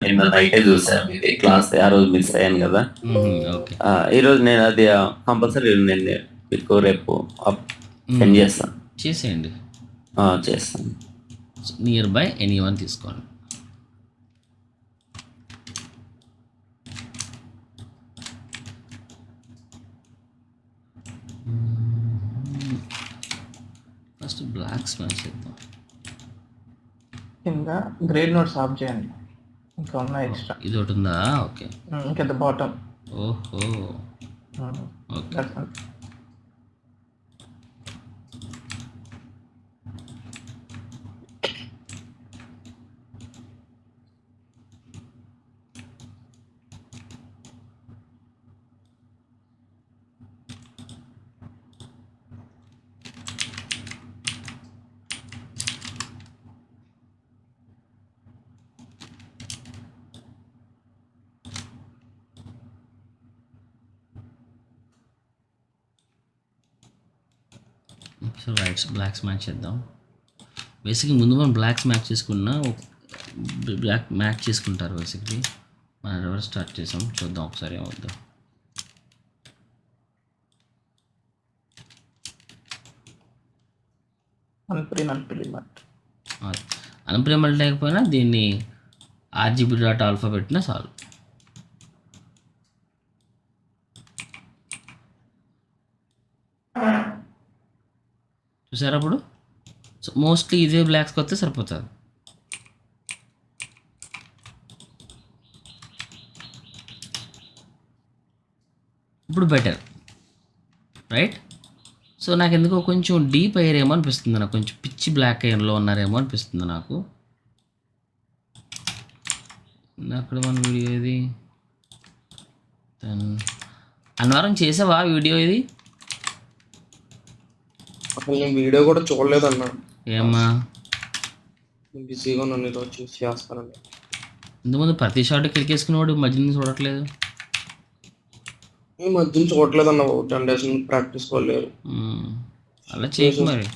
నిన్న నైటే చూసాను ఇది క్లాస్ ఆ రోజు మిస్ అయ్యాను కదా. ఓకే. ఈరోజు నేను అది కంపల్సరీ నేను మీకు రేపు సెండ్ చేస్తాను. చేసేయండి. చేస్తాను. నియర్ బై ఎనీ వన్ తీసుకోండి. ఫస్ట్ బ్లాక్ స్మాష్ చేద్దాం. కింద గ్రేడ్ నోట్స్ ఆఫ్ చేయండి. ఇంకా ఉన్నాయి ఎక్స్ట్రా. ఇది ఒకటి ఉందా? ఓకే. ఇంకా ద బాటమ్. ఓహో, okay. So rights blocks match చేద్దాం. బేసిక్గా ముందు మనం బ్లాక్స్ మ్యాచ్ చేసుకున్నా బ్లాక్ మ్యాచ్ చేసుకుంటారు బేసిక్లీ. మనం ఎవరు స్టార్ట్ చేసాం చూద్దాం ఒకసారి ఏమవుద్దాం. అన్ప్రిమల్ లేకపోయినా దీన్ని ఆర్జీబీ డాట్ ఆల్ఫా పెట్టినా చాలు. చూసారా అప్పుడు? సో మోస్ట్లీ ఇదే బ్లాక్స్కి వస్తే సరిపోతుంది. ఇప్పుడు బెటర్ రైట్. సో నాకు ఎందుకో కొంచెం డీప్ అయ్యారేమో అనిపిస్తుంది, నాకు కొంచెం పిచ్చి బ్లాక్ అయ్యర్లో ఉన్నారేమో అనిపిస్తుంది నాకు. అక్కడ మన వీడియో ఇది అన్నవరం చేసావా వీడియో ఇది? అసలు నేను వీడియో కూడా చూడలేదన్నా. ఏమ్మా బిజీగా నన్ను ఈరోజు చూసి చేస్తానండి. ఇంతకుముందు ప్రతి షాట్ క్లికేసుకునేవాడు మధ్యలో చూడట్లేదు. ఈ మధ్యన చూడలేదన్న 10 days ప్రాక్టీస్ పోలేరు. అలా చేయకు మరి.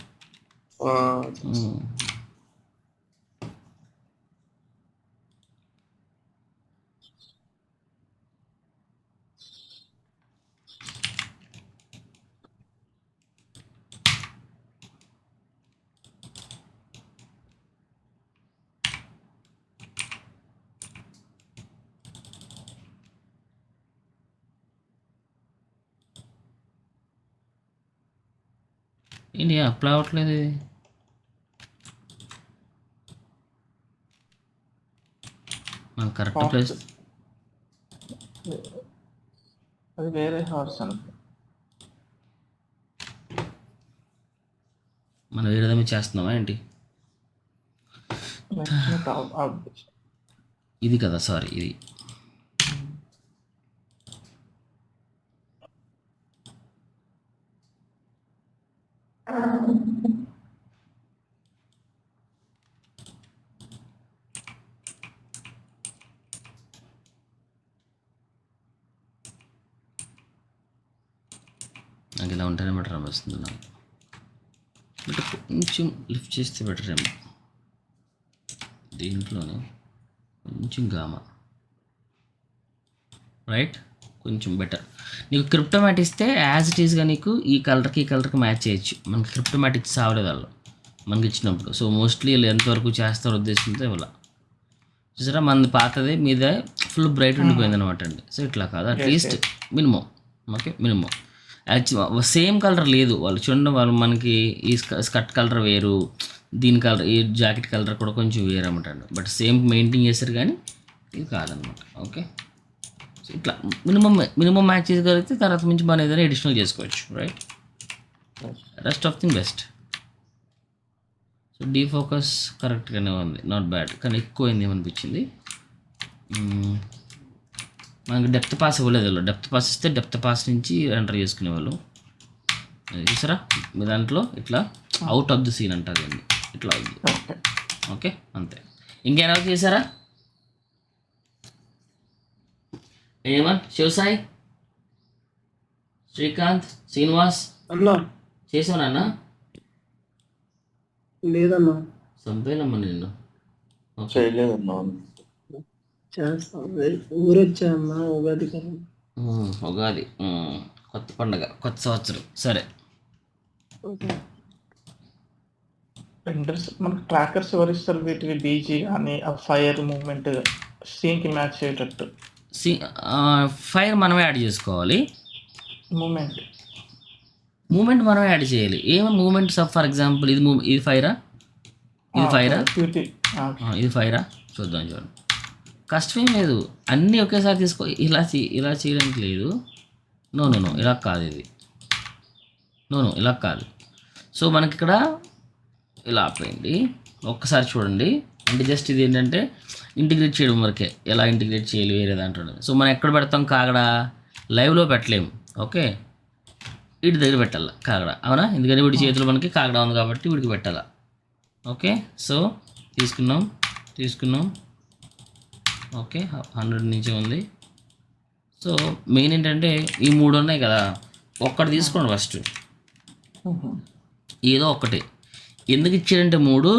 ఏంటి అప్లై అవ్వట్లేదు ఇది? మన కరెక్ట్ ప్లేస్ అది వేరే హార్స్ అనుకో. మనం వేరే విధంగా చేస్తున్నామా ఏంటి? ఇది కదా, సారీ ఇది. నాకు ఇలా ఉంటేనే బెటర్ అనిపిస్తుంది నాకు. బట్ కొంచెం లిఫ్ట్ చేస్తే బెటర్ ఏమో. దీంట్లోనే కొంచెం గామా రైట్, కొంచెం బెటర్. నీకు క్రిప్టోమాట్ ఇస్తే యాజ్ ఇట్ ఈస్గా నీకు ఈ కలర్కి మ్యాచ్ చేయొచ్చు. మనకి క్రిప్టోమాట్ ఇచ్చి సావలేదు వాళ్ళు మనకి ఇచ్చినప్పుడు. సో మోస్ట్లీ వీళ్ళు ఎంతవరకు చేస్తారో ఉద్దేశంతో ఇవ్వాల. చూసారా మనది పాతది మీద ఫుల్ బ్రైట్ ఉండిపోయింది అనమాట అండి. సో ఇట్లా కాదు, at least minimum. Okay, minimum. Same colour లేదు వాళ్ళు చూడండి. వాళ్ళు మనకి ఈ స్కర్ట్ కలర్ వేరు, దీని కలర్ ఈ జాకెట్ కలర్ కూడా కొంచెం వేరు అనమాట అండి. బట్ సేమ్ మెయింటైన్ చేస్తారు కానీ ఇది కాదనమాట. ఓకే, సో ఇట్లా మినిమం మ్యాచ్ చేయగలిగితే తర్వాత నుంచి మనం ఏదైనా ఎడిషనల్ చేసుకోవచ్చు right. Rest of thing best. So defocus కరెక్ట్గానే ఉంది, నాట్ బ్యాడ్. కానీ ఎక్కువైంది ఏమనిపించింది. మనకి డెప్త్ పాస్ ఇవ్వలేదు వాళ్ళు. డెప్త్ పాస్ ఇస్తే డెప్త్ పాస్ నుంచి ఎంటర్ చేసుకునేవాళ్ళు. చూసారా మీ దాంట్లో ఇట్లా అవుట్ ఆఫ్ ది సీన్ అంటారు అండి, ఇట్లా అవుతుంది. ఓకే అంతే. ఇంకేమైనా చేశారా? ఏమన్ శివసాయి, శ్రీకాంత్, శ్రీనివాస్ అన్నా చేసావు నాన్న? లేదన్నా, సంపేనమ్మా నిన్ను. చేయలేదన్నా. చేస్తాం. ఊరొచ్చా అన్న ఉగాది కదా. ఉగాది కొత్త పండగ, కొత్త సంవత్సరం. సరే, ఓకే. వెండర్స్ మనకు ట్రాకర్స్ ఎవరిస్తారు వీటికి? డీజీ కానీ ఆ ఫైర్ మూమెంట్ సీన్కి మ్యాచ్ అయ్యేటట్టు సి ఫైర్ మనమే యాడ్ చేసుకోవాలి. మూమెంట్. మూమెంట్ మనమే యాడ్ చేయాలి. ఏమి మూమెంట్స్ ఫర్ ఎగ్జాంపుల్ ఇది ఫైరా, ఇది ఫైరా, ఇది ఫైరా. చూద్దాం చూడండి. కష్టమేం లేదు, అన్నీ ఒకేసారి తీసుకో. ఇలా చేయడానికి లేదు. నో ఇలా కాదు, ఇది ఇలా కాదు. సో మనకి ఇక్కడ ఇలా ఆపేయండి. ఒక్కసారి చూడండి. అంటే జస్ట్ ఇది ఏంటంటే ఇంటిగ్రేట్ చేయడం వరకే. ఎలా ఇంటిగ్రేట్ చేయాలి వేరే దాంట్లో. సో మనం ఎక్కడ పెడతాం? కాగడ లైవ్లో పెట్టలేము. ఓకే, వీటి దగ్గర పెట్టాలి కాగడ. అవునా? ఎందుకంటే వీడి చేతిలో మనకి కాగడ ఉంది కాబట్టి వీడికి పెట్టాలి. ఓకే, సో తీసుకున్నాం. ఓకే, 100 నుంచి ఉంది. సో మెయిన్ ఏంటంటే ఈ 3 ఉన్నాయి కదా, ఒక్కటి తీసుకోండి ఫస్ట్. ఏదో ఒకటి. ఎందుకు ఇచ్చారంటే 3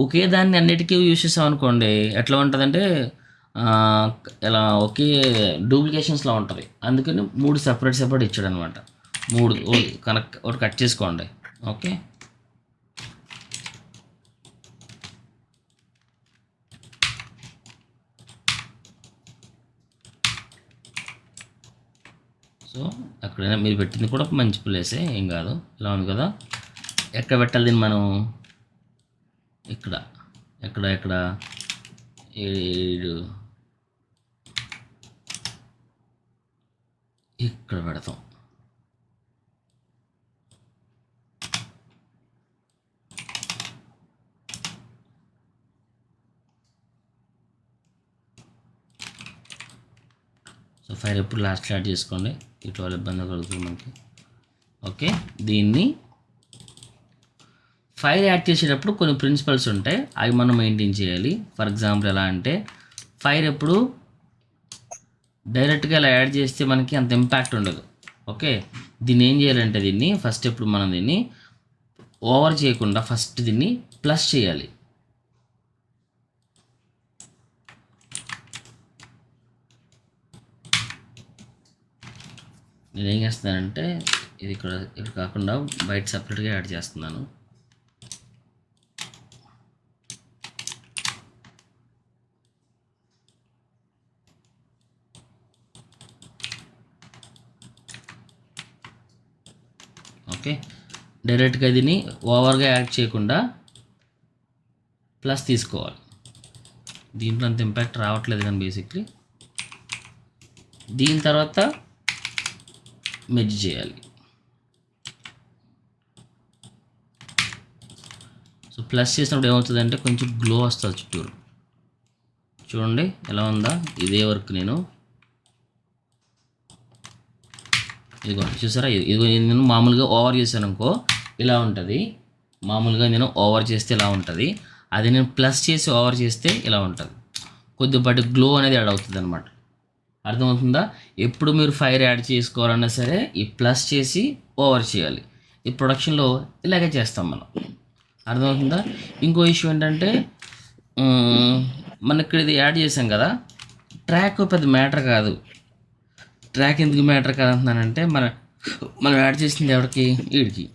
ఒకే దాన్ని అన్నిటికీ యూజ్ చేసాం అనుకోండి ఎట్లా ఉంటుందంటే ఇలా ఒకే డూప్లికేషన్స్లో ఉంటుంది. అందుకని 3 సెపరేట్ ఇచ్చాడు అనమాట. 3 ఒకటి కట్ చేసుకోండి. ఓకే, సో ఎక్కడైనా మీరు పెట్టింది కూడా మంచి ప్లేసే, ఏం కాదు. ఇలా ఉంది కదా, ఎక్కడ పెట్టాలి దీన్ని మనం? ఇక్కడ ఇక్కడ పెడతాం. సో ఫైర్ ఎప్పుడు లాస్ట్ యాడ్ చేసుకోండి, ఇటు వాళ్ళ ఇబ్బంది కలుగుతుంది మనకి. ఓకే, దీన్ని ఫైర్ యాడ్ చేసేటప్పుడు కొన్ని ప్రిన్సిపల్స్ ఉంటాయి, అవి మనం మెయింటైన్ చేయాలి. ఫర్ ఎగ్జాంపుల్ ఎలా అంటే, ఫైర్ ఎప్పుడు డైరెక్ట్గా ఇలా యాడ్ చేస్తే మనకి అంత ఇంపాక్ట్ ఉండదు. ఓకే, దీన్ని ఏం చేయాలంటే ఎప్పుడు మనం దీన్ని ఓవర్ చేయకుండా ఫస్ట్ దీన్ని ప్లస్ చేయాలి. నేనేం చేస్తున్నానంటే ఇది ఇక్కడ కాకుండా బయట సపరేట్గా యాడ్ చేస్తున్నాను. ఓకే, డైరెక్ట్గా దీన్ని ఓవర్గా యాడ్ చేయకుండా ప్లస్ తీసుకోవాలి. దీంట్లో అంత ఇంపాక్ట్ రావట్లేదు కానీ బేసిక్లీ దీని తర్వాత మెర్జ్ చేయాలి. సో ప్లస్ చేసినప్పుడు ఏమవుతుందంటే కొంచెం గ్లో వస్తుంది చుట్టూరు. చూడండి ఎలా ఉందా, ఇదే వర్క్ నేను ఇదిగో చూసారా, ఇదిగో నేను మామూలుగా ఓవర్ చేశాను అనుకో ఇలా ఉంటుంది. మామూలుగా నేను ఓవర్ చేస్తే ఇలా ఉంటుంది. అది నేను ప్లస్ చేసి ఓవర్ చేస్తే ఇలా ఉంటుంది. కొద్దిపాటి గ్లో అనేది యాడ్ అవుతుంది అనమాట. అర్థమవుతుందా? ఎప్పుడు మీరు ఫైర్ యాడ్ చేసుకోవాలన్నా సరే ఈ ప్లస్ చేసి ఓవర్ చేయాలి. ఈ ప్రొడక్షన్లో ఇలాగే చేస్తాం మనం. అర్థమవుతుందా? ఇంకో ఇష్యూ ఏంటంటే మన ఇక్కడ ఇది యాడ్ చేసాం కదా, ట్రాక్ పెద్ద మ్యాటర్ కాదు. ట్రాక్ ఎందుకు మ్యాటర్ కాదు అంటున్నానంటే మనం యాడ్ చేసింది ఎవరికి? వీడికి.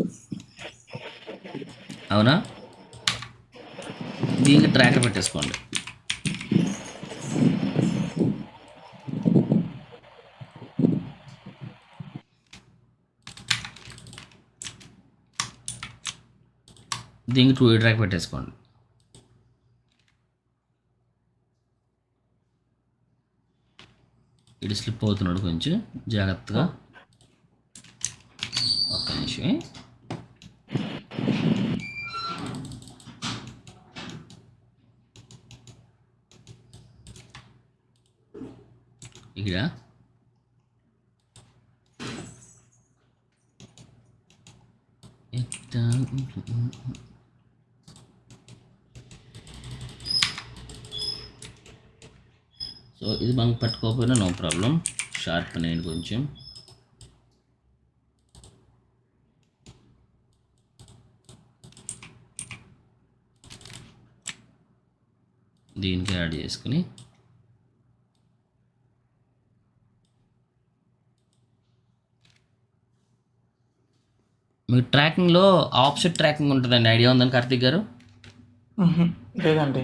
అవునా? దీనికి ట్రాకర్ పెట్టేసుకోండి. దీనికి 2 ట్రాక్ పెట్టేసుకోండి. ఇటు స్లిప్ అవుతున్నాడు కొంచెం జాగ్రత్తగా. ఒక్క నిమిషం. ఇక్కడ సో ఇది మనకు పట్టుకోకపోయినా నో ప్రాబ్లం, షార్ప్ అనేది కొంచెం. దీనికి యాడ్ చేసుకుని మీకు ట్రాకింగ్లో ఆప్షెట్ ట్రాకింగ్ ఉంటుందండి, ఐడియా ఉందని కార్తీక్ గారు? లేదండి.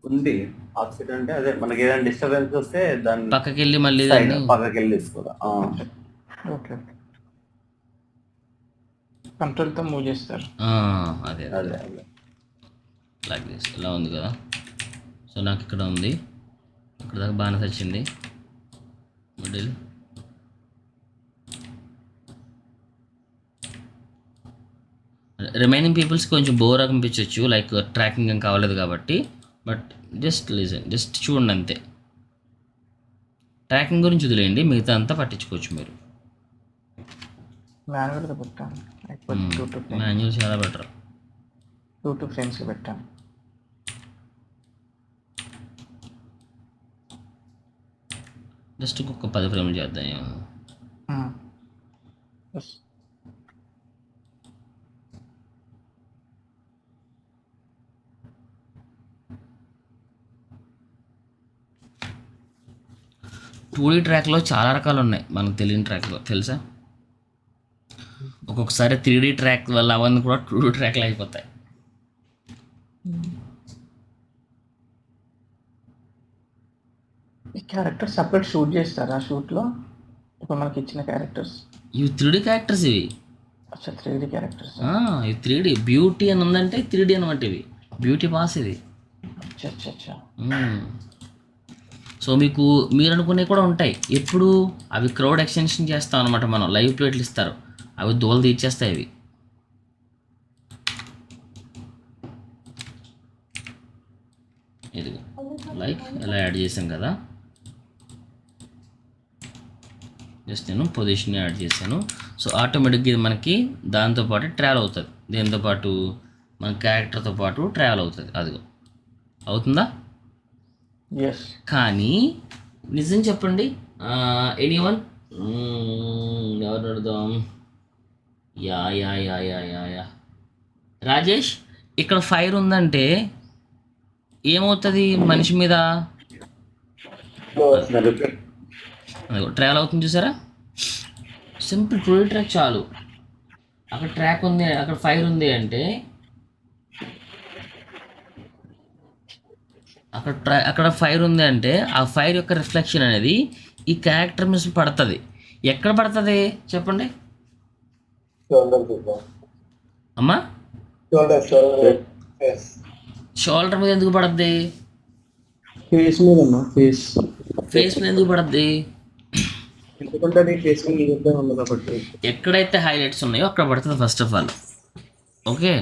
ఉంది ఆఫ్సెట్ అంటే అదే మనకి ఏదైనా డిస్టర్బెన్స్ వస్తే దాన్ని పక్కకి వెళ్ళి మళ్ళీ సైడ్ దాన్ని పక్కకి వెళ్ళి తీసుకోవాలి. ఓకే. కంట్రోల్తో మూవ్ చేస్తారు. అదే అదే అదే లైక్ దిస్ ఇలా ఉంది కదా. సో నాకు ఇక్కడ ఉంది, ఇక్కడ దాకా బాగానే వచ్చింది. మిడిల్ రిమైనింగ్ పీపుల్స్ కొంచెం బోర్ అనిపించవచ్చు, లైక్ ట్రాకింగ్ ఏం కావలేదు కాబట్టి. బట్ జస్ట్ లిజన్, జస్ట్ చూడండి అంతే. ట్రాకింగ్ గురించి వదిలేయండి, మిగతా అంతా పట్టించుకోవచ్చు మీరు. మాన్యువల్గా పెట్టాను. మాన్యువల్ చాలా బెటర్. 2 ఫ్రేమ్స్కి పెట్టాను. జస్ట్ ఇంకొక 10 ఫ్రేమ్లు చేద్దాం. ఎస్. 2D ట్రాక్లో చాలా రకాలు ఉన్నాయి, మనకు తెలియని ట్రాక్లో తెలుసా? ఒక్కొక్కసారి 3D ట్రాక్ వల్ల అవన్నీ కూడా 2D ట్రాక్లు అయిపోతాయి. ఈ క్యారెక్టర్ సపరేట్ షూట్ చేస్తారా? షూట్లో ఇప్పుడు మనకి ఇచ్చిన క్యారెక్టర్స్ ఇవి 3D క్యారెక్టర్స్ ఇవి. అచ్చా, 3D క్యారెక్టర్స్. ఇవి 3D. బ్యూటీ అని ఉందంటే 3D అనమాట. ఇవి బ్యూటీ పాస్ ఇది. అచ్చా అచ్చా అచ్చా. సో మీకు మీరు అనుకునేవి కూడా ఉంటాయి. ఎప్పుడు అవి క్రౌడ్ ఎక్స్టెన్షన్ చేస్తాం అనమాట. మనం లైవ్ ప్లేట్లు ఇస్తారు, అవి దోలు తీర్చేస్తాయి. అవి ఇది లైక్ ఎలా యాడ్ చేసాం కదా, జస్ట్ నేను పొజిషన్ యాడ్ చేశాను. సో ఆటోమేటిక్గా ఇది మనకి దాంతోపాటు ట్రావెల్ అవుతుంది, దీంతోపాటు మన క్యారెక్టర్తో పాటు ట్రావెల్ అవుతుంది. అదిగో అవుతుందా? ఎస్. కానీ నిజం చెప్పండి, ఎనీవన్ ఎవరు అడుగుదాం? Yeah yeah yeah yeah yeah yeah Rajesh, ఇక్కడ ఫైర్ ఉందంటే ఏమవుతుంది మనిషి మీద? ట్రావెల్ అవుతుంది చూసారా? సింపుల్ 2D ట్రాక్ చాలు. అక్కడ ట్రాక్ ఉంది, అక్కడ ఫైర్ ఉంది అంటే అక్కడ ఫైర్ ఉంది అంటే ఆ ఫైర్ యొక్క రిఫ్లెక్షన్ అనేది ఈ క్యారెక్టర్ మీద పడుతుంది. ఎక్కడ పడుతుంది చెప్పండి అమ్మా? షోల్డర్ మీద ఎందుకు పడుద్ది? ఫేస్ మీద అన్న, ఫేస్ మీద ఎందుకు పడుద్ది? ఎందుకంటే అది ఫేస్ మీద ఉంది కాబట్టి. ఎక్కడైతే హైలైట్స్ ఉన్నాయో అక్కడ పడుతుంది ఫస్ట్ ఆఫ్ ఆల్. ఓకే,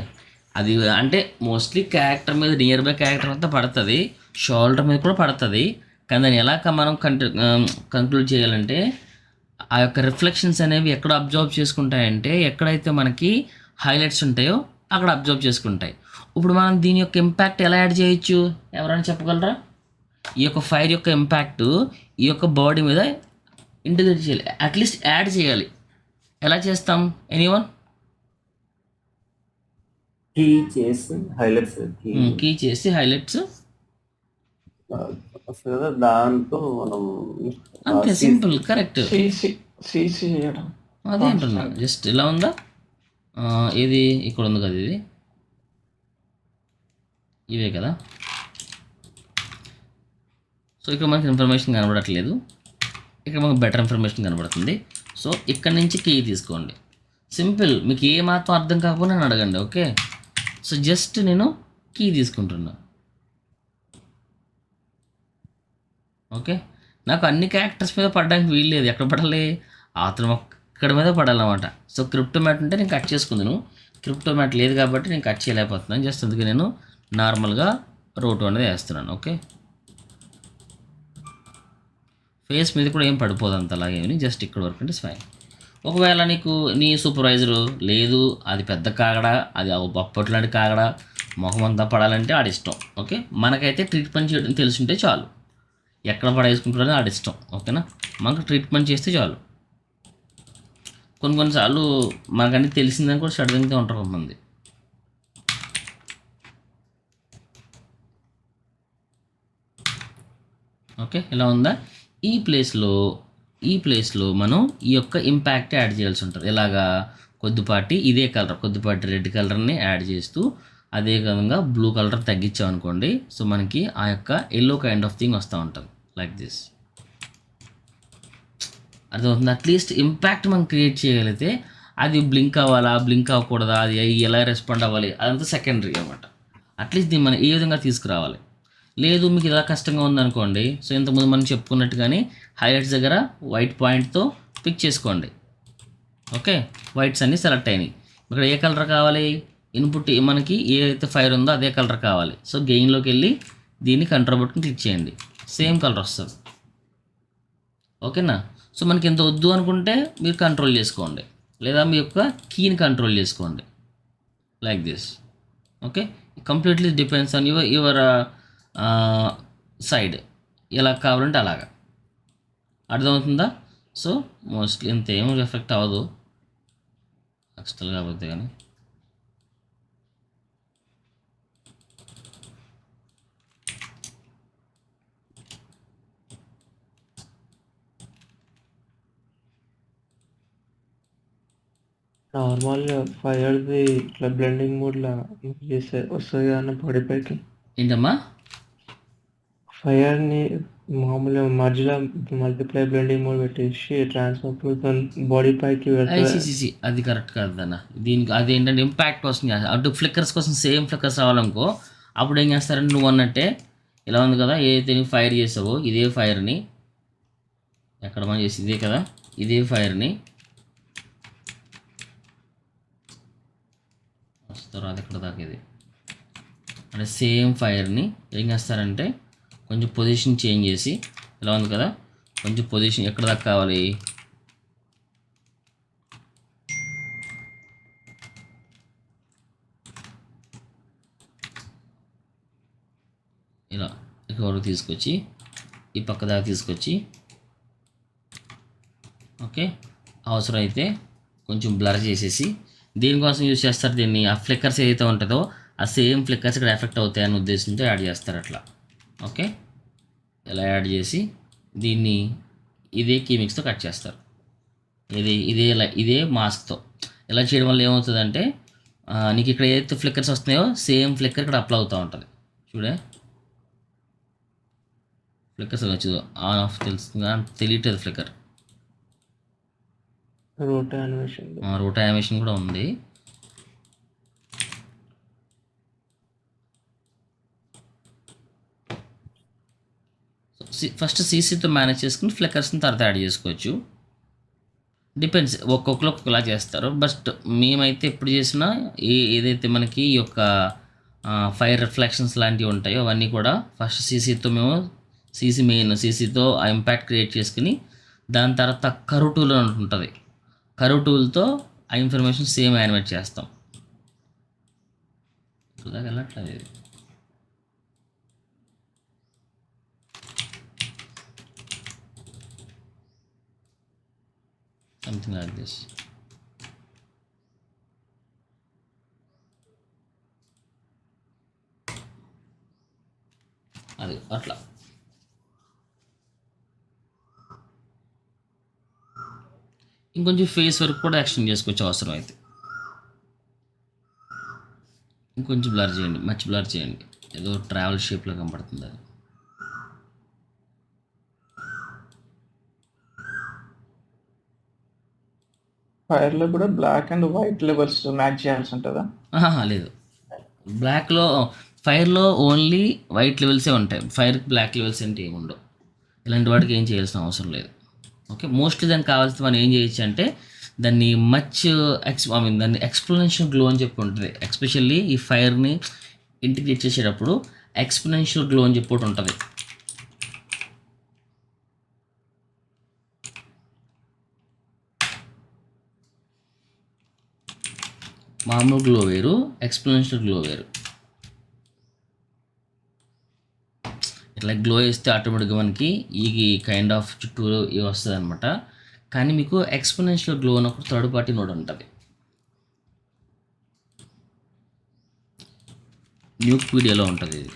అది అంటే మోస్ట్లీ క్యారెక్టర్ మీద, నియర్ బై క్యారెక్టర్ అంతా పడుతుంది, షోల్డర్ మీద కూడా పడుతుంది. కానీ దాన్ని ఎలా మనం కంక్లూడ్ చేయాలంటే ఆ యొక్క రిఫ్లెక్షన్స్ అనేవి ఎక్కడ అబ్జర్వ్ చేసుకుంటాయంటే ఎక్కడైతే మనకి హైలైట్స్ ఉంటాయో అక్కడ అబ్జర్వ్ చేసుకుంటాయి. ఇప్పుడు మనం దీని యొక్క ఇంపాక్ట్ ఎలా యాడ్ చేయొచ్చు, ఎవరైనా చెప్పగలరా? ఈ యొక్క ఫైర్ యొక్క ఇంపాక్ట్ ఈ యొక్క బాడీ మీద ఇంటిగ్రేట్ చేయాలి, అట్లీస్ట్ యాడ్ చేయాలి. ఎలా చేస్తాం? ఎనీవన్? కీ చేసి హైలైట్స్ కీ చేసి హైలైట్స్ వస్తుంది కదా, దాంతో మనం అంతే, సింపుల్, కరెక్ట్. సిసి చేయడం. అదే అంటున్నా, జస్ట్ ఇలా ఉందా? ఇది ఇక్కడ ఉంది కదా, ఇది ఇవే కదా. సో ఇక్కడ మనకి ఇన్ఫర్మేషన్ కనబడట్లేదు, ఇక్కడ మనకు బెటర్ ఇన్ఫర్మేషన్ కనబడుతుంది. సో ఇక్కడ నుంచి కీ తీసుకోండి, సింపుల్. మీకు ఏ మాత్రం అర్థం కాకపోతే నన్ను అడగండి, ఓకే? సో జస్ట్ నేను కీ తీసుకుంటున్నా. ఓకే, నాకు అన్ని క్యారెక్టర్స్ మీద పడడానికి వీలు లేదు. ఎక్కడ పడాలి? ఆత్రం ఒక్కడ మీద పడాలన్నమాట. సో క్రిప్టోమ్యాట్ ఉంటే నేను కట్ చేసుకుందాను, క్రిప్టోమ్యాట్ లేదు కాబట్టి నేను కట్ చేయలేకపోతున్నాను. జస్ట్ అందుకే నేను నార్మల్గా రోటు అనేది వేస్తున్నాను. ఓకే, ఫేస్ మీద కూడా ఏం పడిపోదు అంత అలాగేమి, జస్ట్ ఇక్కడ వరకు అంటే ఫైన్. ఒకవేళ నీకు నీ సూపర్వైజరు లేదు, అది పెద్ద కాగడ, అది అప్పట్లాంటి కాగడ, ముఖం అంతా పడాలంటే ఆడిష్టం. ఓకే, మనకైతే ట్రీట్మెంట్ చేయడం తెలుసుంటే చాలు, ఎక్కడ పడేసుకుంటారని ఆడిష్టం. ఓకేనా, మనకు ట్రీట్మెంట్ చేస్తే చాలు. కొన్నిసార్లు మనకన్నీ తెలిసిందని కూడా సడన్గా ఉంటారు కొంతమంది. ఓకే, ఇలా ఉందా? ఈ ప్లేస్లో ఈ ప్లేస్లో మనం ఈ యొక్క ఇంపాక్ట్ యాడ్ చేయాల్సి ఉంటుంది. ఎలాగా కొద్దిపాటి ఇదే కలర్, కొద్దిపాటి రెడ్ కలర్ని యాడ్ చేస్తూ అదే విధంగా బ్లూ కలర్ తగ్గించామనుకోండి, సో మనకి ఆ యొక్క ఎల్లో కైండ్ ఆఫ్ థింగ్ వస్తూ ఉంటుంది లైక్ దిస్. అర్థమవుతుంది. అట్లీస్ట్ ఇంపాక్ట్ మనం క్రియేట్ చేయగలిగితే అది బ్లింక్ అవ్వాలా, బ్లింక్ అవ్వకూడదా, అది ఎలా రెస్పాండ్ అవ్వాలి, అదంతా సెకండరీ అనమాట. అట్లీస్ట్ దీన్ని మనం ఏ విధంగా తీసుకురావాలి. లేదు మీకు ఇలా కష్టంగా ఉందనుకోండి, సో ఇంతకుముందు మనం చెప్పుకున్నట్టుగానే హైలైట్స్ దగ్గర వైట్ పాయింట్తో పిక్ చేసుకోండి. ఓకే, వైట్స్ అన్నీ సెలెక్ట్ అయినాయి. ఇక్కడ ఏ కలర్ కావాలి, ఇన్పుట్ మనకి ఏదైతే ఫైర్ ఉందో అదే కలర్ కావాలి. సో గెయిన్లోకి వెళ్ళి దీన్ని కంట్రోల్ బటన్ క్లిక్ చేయండి, సేమ్ కలర్ వస్తుంది. ఓకేనా. సో మనకి ఎంత వద్దు అనుకుంటే మీరు కంట్రోల్ చేసుకోండి, లేదా మీ యొక్క కీని కంట్రోల్ చేసుకోండి like this. Okay, completely depends on your side, ఎలా కావాలంటే అలాగా. అర్థమవుతుందా. సో మోస్ట్లీ ఇంత ఏం ఎఫెక్ట్ అవ్వదు ఎక్స్ట్రా కాకపోతే కానీ. నార్మల్గా ఫైర్ది ఇట్లా బ్లెండింగ్ మోడ్లా చేస్తే వస్తుంది అన్న బాడీ పైకి. ఏంటమ్మా ఫైర్ని మామూలుగా మధ్యలో మల్టిప్లై బ్లెండింగ్ మోడ్ పెట్టేసి ట్రాన్స్ఫర్ బాడీ పైకి వెళ్తుంది. ఐసీసీసీ అది కరెక్ట్ కాదు అన్న. దీనికి అది ఏంటంటే ఇంపాక్ట్ కోసం అటు ఫ్లిక్కర్స్ కోసం సేమ్ ఫ్లిక్కర్స్ రావాలనుకో, అప్పుడు ఏం చేస్తారంటే నువ్వు అన్నట్టే ఇలా ఉంది కదా, ఏదైతే నువ్వు ఫైర్ చేసావో ఇదే ఫైర్ని, ఎక్కడ మనం చేసి ఇదే కదా, ఇదే ఫైర్ని వస్తారు అది ఎక్కడ దాకా ఇది అంటే సేమ్ ఫైర్ని ఏం చేస్తారంటే కొంచెం పొజిషన్ చేంజ్ చేసి, ఇలా ఉంది కదా, కొంచెం పొజిషన్ ఎక్కడ దాకా కావాలి, ఇలా ఇక్కడ వరకు తీసుకొచ్చి ఈ పక్క దాకా తీసుకొచ్చి, ఓకే అవసరం అయితే కొంచెం బ్లర్ చేసేసి, దీనికోసం యూజ్ చేస్తారు దీన్ని. ఆ ఫ్లిక్కర్స్ ఏదైతే ఉంటుందో ఆ సేమ్ ఫ్లిక్కర్స్ ఇక్కడ ఎఫెక్ట్ అవుతాయని ఉద్దేశంతో యాడ్ చేస్తారు అట్లా. ఓకే, ఇలా యాడ్ చేసి దీన్ని ఇదే కీమిక్స్తో కట్ చేస్తారు. ఇదే మాస్క్తో ఇలా చేయడం వల్ల ఏమవుతుందంటే నీకు ఇక్కడ ఏదైతే ఫ్లిక్కర్స్ వస్తున్నాయో సేమ్ ఫ్లిక్కర్ ఇక్కడ అప్లై అవుతూ ఉంటుంది. చూడే ఫ్లిక్కర్స్ వచ్చి ఆన్ ఆఫ్ తెలుస్తుంది, తెలియట్లేదు ఫ్లిక్కర్. రోటా యానిమేషన్ రోటా యానిమేషన్ కూడా ఉంది. ఫస్ట్ సీసీతో మేనేజ్ చేసుకుని ఫ్లిక్కర్స్ని తర్వాత యాడ్ చేసుకోవచ్చు. డిపెండ్స్, ఒక్కొక్కరు ఒక్కొక్కలా చేస్తారు. బట్ మేమైతే ఎప్పుడు చేసినా ఏదైతే మనకి ఈ యొక్క ఫైర్ రిఫ్లెక్షన్స్ లాంటివి ఉంటాయో అవన్నీ కూడా ఫస్ట్ సీసీతో మేము సీసీతో ఆ ఇంపాక్ట్ క్రియేట్ చేసుకుని, దాని తర్వాత కర్వ్ టూల్ అని ఉంటుంది, కర్వ్ టూల్తో ఆ ఇన్ఫర్మేషన్ సేమ్ యానిమేట్ చేస్తాం. ఇప్పుడు వెళ్ళట్లేదు ఇది. Something like this. అది అట్లా. ఇంకొంచెం ఫేస్ వర్క్ కూడా ఎక్స్టెండ్ చేసుకోవచ్చు అవసరం అయితే. ఇంకొంచెం బ్లర్ చేయండి, మచ్ బ్లర్ చేయండి, ఏదో ట్రావెల్ షేప్లో కనపడుతుంది అది. ఫైర్లో కూడా black and white levels match చేయాల్సి ఉంటుందా? లేదు, ఫైర్లో ఓన్లీ వైట్ లెవెల్సే ఉంటాయి. ఫైర్కి బ్లాక్ లెవెల్స్ అంటే ఏమి ఉండవు. ఇలాంటి వాటికి ఏం చేయాల్సిన అవసరం లేదు. ఓకే, మోస్ట్లీ దానికి కావాల్సిన మనం ఏం చేయొచ్చు అంటే దాన్ని దాన్ని ఎక్స్పోనెన్షియల్ గ్లో అని చెప్పి ఉంటుంది. ఎస్పెషల్లీ ఈ ఫైర్ని ఇంటిగ్రేట్ చేసేటప్పుడు ఎక్స్పోనెన్షియల్ గ్లో అని చెప్పి ఒకటి ఉంటుంది. మామూలు గ్లో వేరు, ఎక్స్పోనెన్షియల్ గ్లో వేరు. ఇట్లా గ్లో వేస్తే ఆటోమేటిక్గా మనకి ఈ కైండ్ ఆఫ్ చుట్టూ ఇవి వస్తుంది అనమాట. కానీ మీకు ఎక్స్పోనెన్షియల్ గ్లో అని ఒక థర్డ్ పార్టీ నోడ్ ఉంటుంది. న్యూక్ వీడియోలో ఉంటుంది ఇది.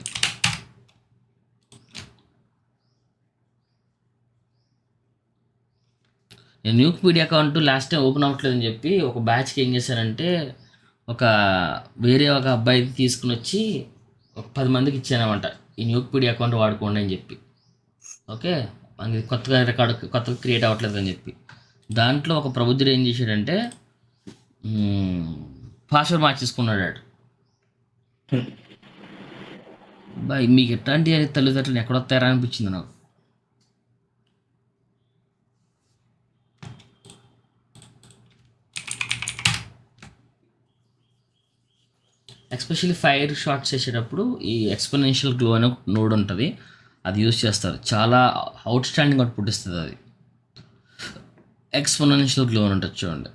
నేను న్యూక్పీడియా అకౌంట్ లాస్ట్ టైం ఓపెన్ అవ్వట్లేదని చెప్పి ఒక బ్యాచ్కి ఏం చేశానంటే ఒక వేరే ఒక అబ్బాయి తీసుకుని వచ్చి ఒక 10 మందికి ఇచ్చానమాట, ఈ న్యూక్పీడియా అకౌంట్ వాడుకోండి అని చెప్పి. ఓకే, మనకి కొత్తగా క్రియేట్ అవ్వట్లేదు అని చెప్పి. దాంట్లో ఒక ప్రబుద్ధుడు ఏం చేశాడంటే పాస్వర్డ్ మార్చేసుకున్నాడు వాడు. బాయ్ మీకు ఎట్లాంటి తల్లిదండ్రులు ఎక్కడొస్తారా అనిపించింది నాకు. ఎస్పెషల్లీ ఫైర్ షాట్స్ వేసేటప్పుడు ఈ ఎక్స్పోనెన్షియల్ గ్లో అనే ఒక నోడ్ ఉంటుంది, అది యూజ్ చేస్తారు. చాలా అవుట్ స్టాండింగ్ అవుట్పుట్ ఇస్తుంది అది. ఎక్స్పోనెన్షియల్ గ్లో అని ఉంటుంది చూడండి.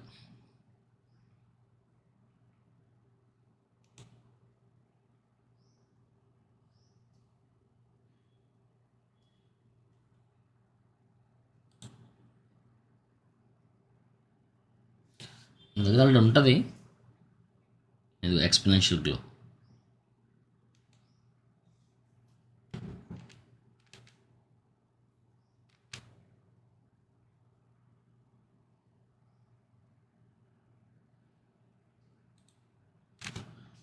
నా దగ్గర ఆల్రెడీ ఉంటుంది ఇది ఎక్స్పోనెన్షియల్ గ్లో.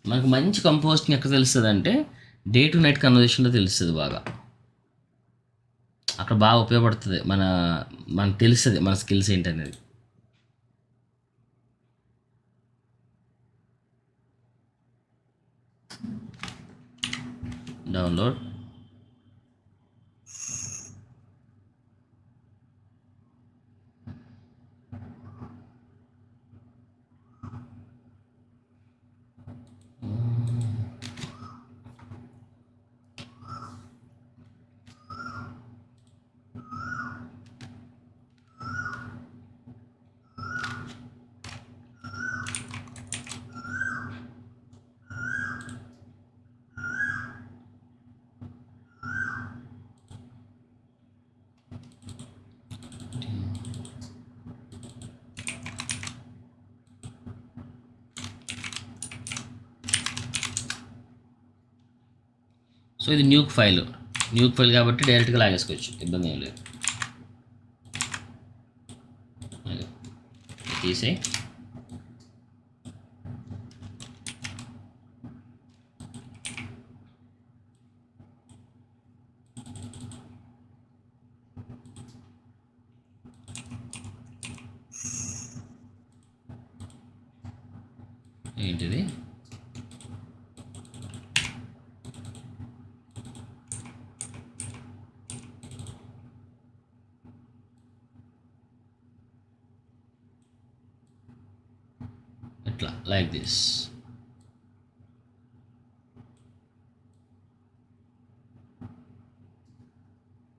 మనకు మంచి కంపోస్టింగ్ ఎక్కడ తెలుస్తుంది అంటే డే టు నైట్ కన్వర్జేషన్లో తెలుస్తుంది బాగా. అక్కడ బాగా ఉపయోగపడుతుంది, మనకు తెలుస్తుంది మన స్కిల్స్ ఏంటనేది. డౌన్లోడ్ సో ఇది న్యూక్ ఫైల్ కాబట్టి డైరెక్ట్గా లాగేసుకోవచ్చు, ఇబ్బంది ఏం లేదు. తీసేయి. ఏంటిది? ఇట్లా లైక్ దిస్.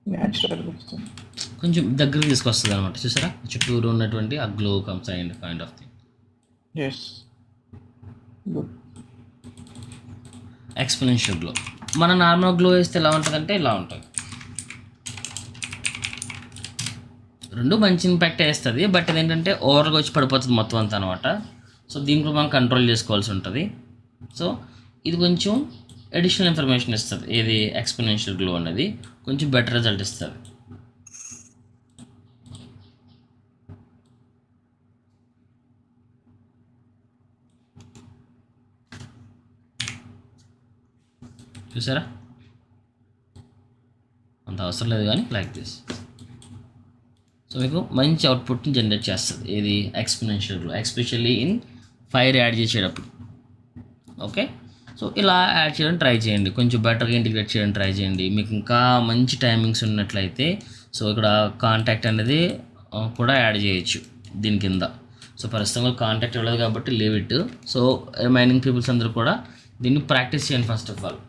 న్యాచురల్ వస్తుంది, కొంచెం దగ్గరికి తీసుకొస్తుంది అనమాట. చూసారా చుట్టూరు ఉన్నటువంటి ఆ glow comes and kind of thing. Yes good. Exponential glow. మన నార్మల్ గ్లో వేస్తే ఎలా ఉంటుందంటే ఇలా ఉంటుంది. రెండు మంచి ఇంపాక్ట్ వేస్తుంది, బట్ అదేంటంటే ఓవర్గా వచ్చి పడిపోతుంది మొత్తం అంతా అనమాట. సో దీంట్లో మనం కంట్రోల్ చేసుకోవాల్సి ఉంటుంది. సో ఇది కొంచెం అడిషనల్ ఇన్ఫర్మేషన్ ఇస్తుంది, ఏది ఎక్స్పోనెన్షియల్ గ్లో అనేది కొంచెం బెటర్ రిజల్ట్ ఇస్తుంది. చూసారా, అంత అవసరం లేదు కానీ లైక్ దిస్. సో మీకు మంచి అవుట్పుట్ని జనరేట్ చేస్తుంది ఏది exponential glow, especially in fire add చేసేటప్పుడు. ఓకే, సో ఇలా యాడ్ చేయడం ట్రై చేయండి, కొంచెం బెటర్గా ఇంటిగ్రేట్ చేయడం ట్రై చేయండి. మీకు ఇంకా మంచి టైమింగ్స్ ఉన్నట్లయితే సో ఇక్కడ కాంటాక్ట్ అనేది కూడా యాడ్ చేయొచ్చు దీని కింద. సో ప్రస్తుతంగా కాంటాక్ట్ ఇవ్వలేదు కాబట్టి leave it. So remaining peoples అందరూ కూడా దీన్ని ప్రాక్టీస్ చేయండి. ఫస్ట్ ఆఫ్ ఆల్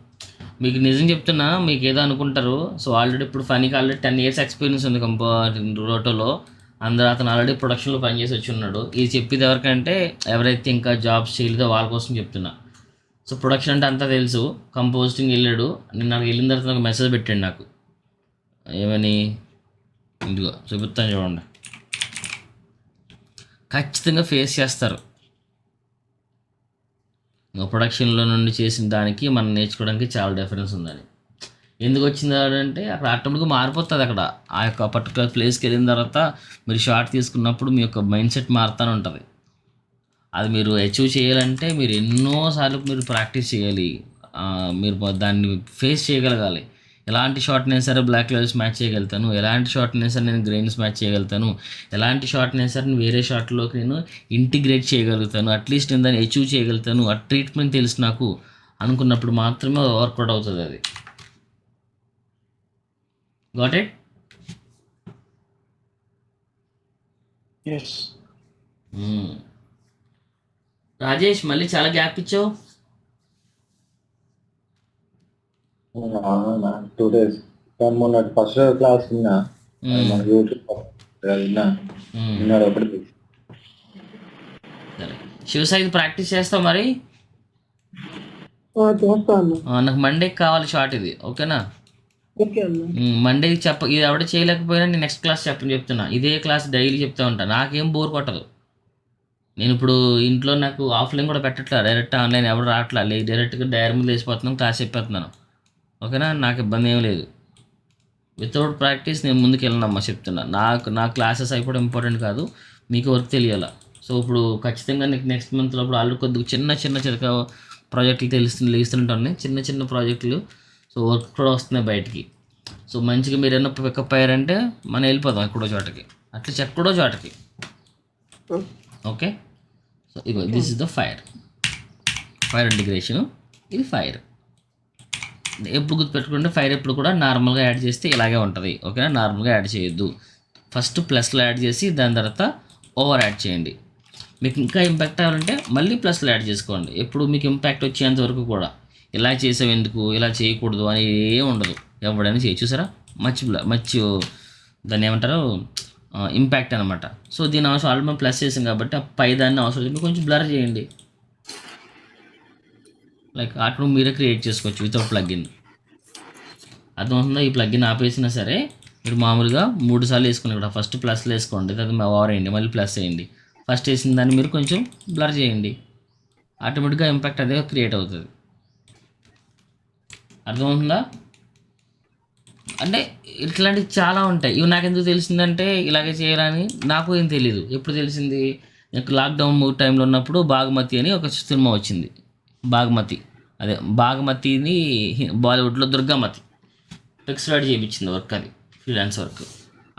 మీకు నిజం చెప్తున్నా, మీకు ఏదో అనుకుంటారు. సో ఆల్రెడీ ఇప్పుడు ఫనీకి ఆల్రెడీ 10 years ఎక్స్పీరియన్స్ ఉంది రోటోలో. అతను ఆల్రెడీ ప్రొడక్షన్లో పనిచేసి వచ్చి ఉన్నాడు. ఇది చెప్పేది ఎవరికంటే ఎవరైతే ఇంకా జాబ్స్ చేయలేదో వాళ్ళ కోసం చెప్తున్నా. సో ప్రొడక్షన్ అంటే అంతా తెలుసు. కంపోస్టింగ్ వెళ్ళాడు, నిన్న నాకు వెళ్ళిన తర్వాత ఒక మెసేజ్ పెట్టాడు నాకు, ఏమని, ఇదిగో చూపిస్తాను చూడండి. ఖచ్చితంగా ఫేస్ చేస్తారు. ప్రొడక్షన్లో నుండి చేసిన దానికి మనం నేర్చుకోవడానికి చాలా డిఫరెన్స్ ఉందని. ఎందుకు వచ్చింది అంటే అక్కడ ఆటోమేటిక్గా మారిపోతుంది. అక్కడ ఆ యొక్క పర్టికులర్ ప్లేస్కి వెళ్ళిన తర్వాత మీరు షార్ట్ తీసుకున్నప్పుడు మీ యొక్క మైండ్ సెట్ మారుతూనే ఉంటుంది. అది మీరు అచీవ్ చేయాలంటే మీరు ఎన్నోసార్లు మీరు ప్రాక్టీస్ చేయాలి. మీరు దాన్ని ఫేస్ చేయగలగాలి. ఎలాంటి షాట్నైనా సరే బ్లాక్ లెవెల్స్ మ్యాచ్ చేయగలుగుతాను, ఎలాంటి షాట్నైనా సరే నేను గ్రెయిన్స్ మ్యాచ్ చేయగలుగుతాను, ఎలాంటి షాట్నైనా సరే నేను వేరే షాట్లోకి నేను ఇంటిగ్రేట్ చేయగలుగుతాను, అట్లీస్ట్ నేను దాన్ని అచీవ్ చేయగలుగుతాను, ఆ ట్రీట్మెంట్ తెలుసు నాకు అనుకున్నప్పుడు మాత్రమే వర్కౌట్ అవుతుంది అది. Got it? ఎస్. రాజేష్ మళ్ళీ చాలా గ్యాప్ ఇచ్చావు. 2 days. కానీ మొన్న ఫస్ట్ క్లాస్ విన్నా, అది మన యూట్యూబ్ విన్నా, విన్నాడు ఒకటి. సరే శివసాయి ప్రాక్టీస్ చేస్తావు మరి. చేస్తాను. నాకు మండేకి కావాలి షార్ట్ ఇది, ఓకేనా? ఓకే అన్న. మండేకి ఇది ఎవడ చేయలేకపోయినా నేను నెక్స్ట్ క్లాస్ చెప్తున్నా. ఇదే క్లాస్ డైలీ చెప్తా ఉంటాను. నాకేం బోర్ కొట్టదు. నేను ఇప్పుడు ఇంట్లో నాకు ఆఫ్లైన్ కూడా పెట్టట్లా, డైరెక్ట్ ఆన్లైన్ ఎవరు రావట్లా, డైరెక్ట్గా డైరీ మీద వేసిపోతున్నాను, క్లాస్ చెప్పేస్తున్నాను, ఓకేనా? నాకు ఇబ్బంది ఏం లేదు. వితౌట్ ప్రాక్టీస్ నేను ముందుకు వెళ్ళనమ్మా చెప్తున్నా. నా క్లాసెస్ అయిపోవడం ఇంపార్టెంట్ కాదు, మీకు వర్క్ తెలియాలా. సో ఇప్పుడు ఖచ్చితంగా నీకు నెక్స్ట్ మంత్లో ఇప్పుడు ఆల్రెడీ కొద్దిగా చిన్న చిన్న ప్రాజెక్టులు లేస్తుంటాను, చిన్న ప్రాజెక్టులు. సో వర్క్ కూడా వస్తున్నాయి బయటికి. సో మంచిగా మీరు ఏమన్నా పికప్ అయ్యారంటే మనం వెళ్ళిపోదాం ఎక్కడో చోటకి, అట్లీస్ట్ ఎక్కడో చోటకి, okay? So ego this is the fire integration. ఇది ఫైర్. ఎప్పుడు గుర్తుపెట్టుకుంటే ఫైర్ ఎప్పుడు కూడా నార్మల్గా యాడ్ చేస్తే ఇలాగే ఉంటుంది, ఓకేనా? నార్మల్గా యాడ్ చేయొద్దు. ఫస్ట్ ప్లస్లో యాడ్ చేసి దాని తర్వాత ఓవర్ యాడ్ చేయండి. మీకు ఇంకా ఇంపాక్ట్ అవ్వాలంటే మళ్ళీ ప్లస్లో యాడ్ చేసుకోండి. ఎప్పుడు మీకు ఇంపాక్ట్ వచ్చేంత వరకు కూడా ఇలా చేసావు ఎందుకు, ఇలా చేయకూడదు అని ఏం ఉండదు. ఎవడైనా చేయి. చూసారా, మచ్ దాన్ని ఏమంటారు, ఇంపాక్ట్ అనమాట. సో దీని అవసరం ఆల్రెడీ మనం ప్లస్ చేసాం కాబట్టి ఆ పై దాన్ని అవసరం లేదు, కొంచెం బ్లర్ చేయండి. లైక్ అటు మీరే క్రియేట్ చేసుకోవచ్చు వితౌట్ ప్లగ్ఇన్. అర్థమవుతుందా? ఈ ప్లగ్ఇన్ ఆపేసినా సరే మీరు మామూలుగా 3 సార్లు వేసుకుని ఇక్కడ ఫస్ట్ ప్లస్లో వేసుకోండి, అది ఓవర్ వేయండి, మళ్ళీ ప్లస్ వేయండి. ఫస్ట్ వేసిన దాన్ని మీరు కొంచెం బ్లర్ చేయండి, ఆటోమేటిక్గా ఇంపాక్ట్ అదే క్రియేట్ అవుతుంది. అర్థమవుతుందా? అంటే ఇట్లాంటివి చాలా ఉంటాయి. ఇవి నాకు ఎందుకు తెలిసిందంటే ఇలాగే చేయాలని నాకు ఏం తెలియదు. ఎప్పుడు తెలిసింది? నాకు లాక్డౌన్ టైంలో ఉన్నప్పుడు బాగుమతి అని ఒక సినిమా వచ్చింది. బాగుమతిని బాలీవుడ్లో దుర్గామతి ఫిక్స్డ్ చేయించింది వర్క్, అది ఫ్రీలాన్స్ వర్క్.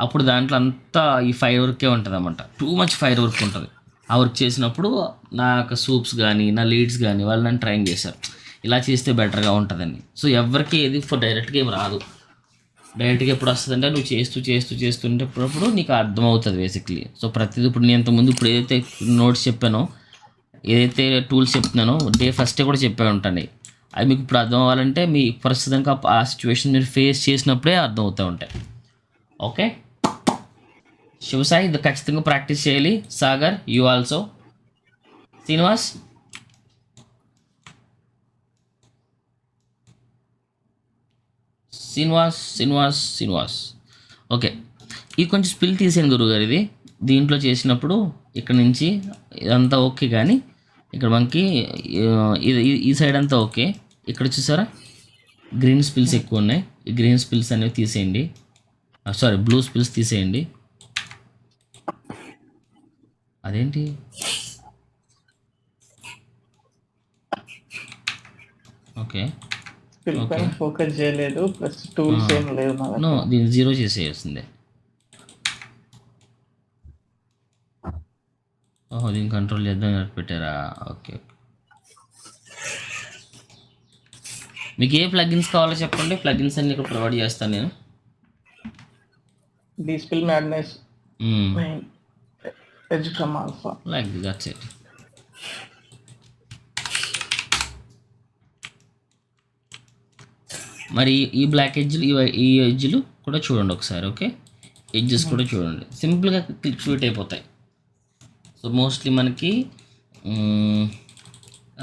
అప్పుడు దాంట్లో అంతా ఈ ఫైర్ వర్కే ఉంటుంది అన్నమాట, టూ మచ్ ఫైర్ వర్క్ ఉంటుంది. ఆ వర్క్ చేసినప్పుడు నా యొక్క సూప్స్ కానీ నా లీడ్స్ కానీ వాళ్ళు నన్ను ట్రైన్ చేశారు, ఇలా చేస్తే బెటర్గా ఉంటుందని. సో ఎవరికి ఏది డైరెక్ట్గా ఏం రాదు. డైరెక్ట్గా ఎప్పుడు వస్తుందంటే నువ్వు చేస్తుంటే అప్పుడప్పుడు నీకు అర్థమవుతుంది బేసిక్లీ. సో ప్రతిదీ ఇప్పుడు నేను ఇంతకుముందు ఇప్పుడు ఏదైతే నోట్స్ చెప్పానో, ఏదైతే టూల్స్ చెప్తున్నానో డే ఫస్టే కూడా చెప్పే ఉంటాను. అది మీకు ఇప్పుడు అర్థం అవ్వాలంటే మీ ప్రస్తుతంగా ఆ సిచ్యువేషన్ మీరు ఫేస్ చేసినప్పుడే అర్థం అవుతూ ఉంటాయి, ఓకే? శివసాయి ఇది ఖచ్చితంగా ప్రాక్టీస్ చేయాలి. Sagar you also. Srinivas okay. ఇది కొంచెం స్పిల్ తీసాను గురువుగారు. ఇది దీంట్లో చేసినప్పుడు ఇక్కడ నుంచి ఇదంతా ఓకే, కానీ ఇక్కడ మనకి ఇది ఈ సైడ్ అంతా ఓకే. ఇక్కడ చూసారా గ్రీన్ స్పిల్స్ ఎక్కువ ఉన్నాయి. ఈ గ్రీన్ స్పిల్స్ అనేవి తీసేయండి, బ్లూ స్పిల్స్ తీసేయండి. అదేంటి ఓకే ఫోకస్ చేయలేదు, ప్లస్ టూల్స్ ఏం లేవు. నో, దీన్ని 0 చేసేయాల్సిందే. ఓహో, దీన్ని కంట్రోల్ చేద్దాం పెట్టారా? ఓకే. మీకు ఏ ప్లగిన్స్ కావాలో చెప్పండి, ప్లగిన్స్ అన్ని ఇక్కడ ప్రొవైడ్ చేస్తాను నేను. Despill madness, edge from alpha, like that's it. మరి ఈ బ్లాక్ ఎడ్జ్లు, ఈ ఎడ్జ్లు కూడా చూడండి ఒకసారి, ఓకే? ఎడ్జెస్ కూడా చూడండి, సింపుల్గా క్లిక్ అయిపోతాయి. సో మోస్ట్లీ మనకి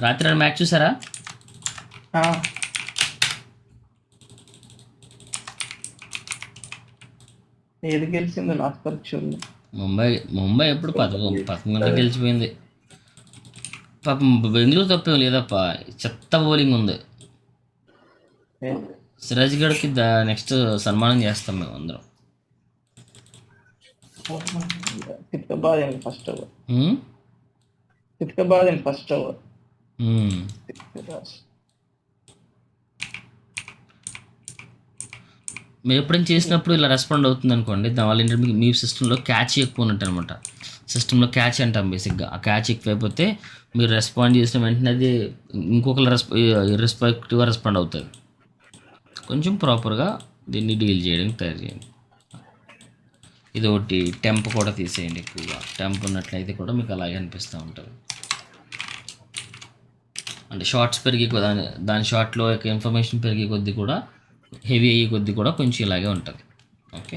రాత్రి మ్యాచ్ చూసారా? ఏది గెలిచిందో లాస్ట్ పరీక్షలు ముంబై ఎప్పుడు 11 గెలిచిపోయింది. పాపం బెంగళూరు తప్పేం లేదప్ప, చెత్త బౌలింగ్ ఉంది. సిరాజ్ గడ్కి నెక్స్ట్ సన్మానం చేస్తాం మేము అందరం. సిద్ధాబాద్ అండి ఫస్ట్ ఓవర్. ఉమ్? సిద్ధాబాద్ అండి ఫస్ట్ ఓవర్. ఉమ్. మీరు ఎప్పుడైనా చేసినప్పుడు ఇలా రెస్పాండ్ అవుతుంది అనుకోండి, దానివల్ల ఏంటంటే మీ సిస్టంలో క్యాచ్ ఎక్కువ ఉన్నట్టు అనమాట. సిస్టంలో క్యాచ్ అంటాం బేసిక్గా. ఆ క్యాచ్ ఎక్కువైపోతే మీరు రెస్పాండ్ చేసిన వెంటనే అది ఇంకొకరు రెస్పెక్టివ్గా రెస్పాండ్ అవుతుంది. కొంచెం ప్రాపర్గా దీన్ని డీల్ చేయడానికి తయారు చేయండి. ఇది ఒకటి. టెంప్ కూడా తీసేయండి. ఎక్కువగా టెంప్ ఉన్నట్లయితే కూడా మీకు అలాగే అనిపిస్తూ ఉంటుంది. అంటే షార్ట్స్ పెరిగే దాని షార్ట్లో యొక్క ఇన్ఫర్మేషన్ పెరిగే కొద్దీ కూడా, హెవీ అయ్యే కొద్దీ కూడా కొంచెం ఇలాగే ఉంటుంది. Okay.